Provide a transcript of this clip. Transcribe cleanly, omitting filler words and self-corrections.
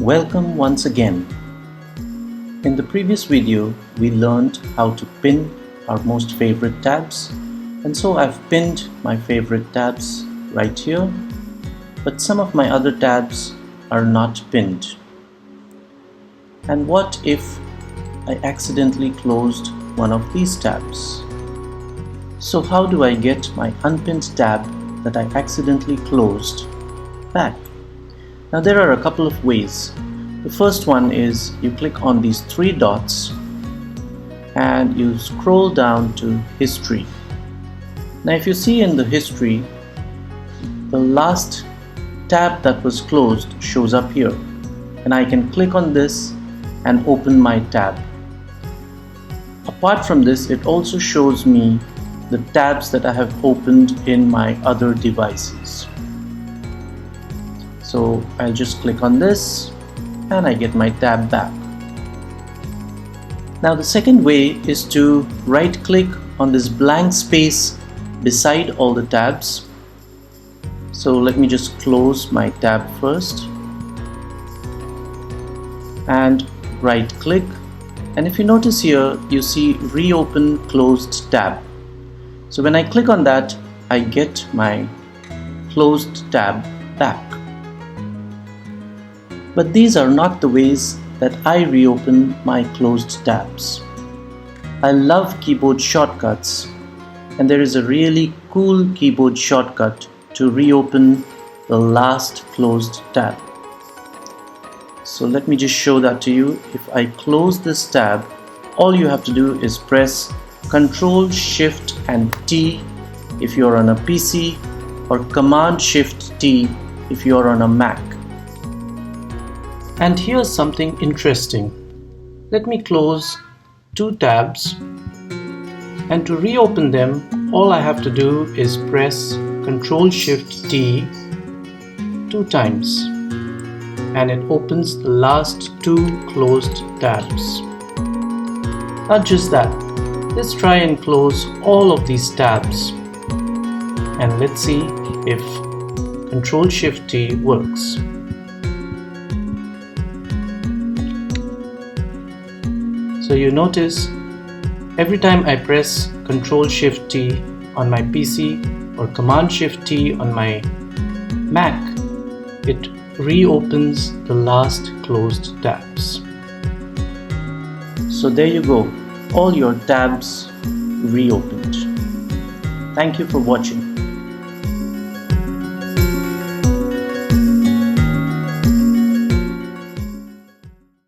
Welcome once again. In the previous video, we learned how to pin our most favorite tabs, and so I've pinned my favorite tabs right here, but some of my other tabs are not pinned. And what if I accidentally closed one of these tabs? So how do I get my unpinned tab that I accidentally closed back? Now there are a couple of ways. The first one is you click on these three dots and you scroll down to history. Now if you see in the history, the last tab that was closed shows up here, and I can click on this and open my tab. Apart from this, it also shows me the tabs that I have opened in my other devices. So I'll just click on this and I get my tab back. Now the second way is to right click on this blank space beside all the tabs. So let me just close my tab first and right click, and if you notice here you see reopen closed tab. So when I click on that, I get my closed tab back. But these are not the ways that I reopen my closed tabs. I love keyboard shortcuts, and there is a really cool keyboard shortcut to reopen the last closed tab. So let me just show that to you. If I close this tab, all you have to do is press Ctrl Shift and T if you're on a PC, or Command Shift T if you're on a Mac. And here's something interesting. Let me close two tabs, and to reopen them, all I have to do is press Ctrl Shift T 2 times, and it opens the last two closed tabs. Not just that, let's try and close all of these tabs, and let's see if Ctrl Shift T works. So you notice every time I press Ctrl Shift T on my PC or Command Shift T on my Mac, it reopens the last closed tabs. So there you go, all your tabs reopened. Thank you for watching.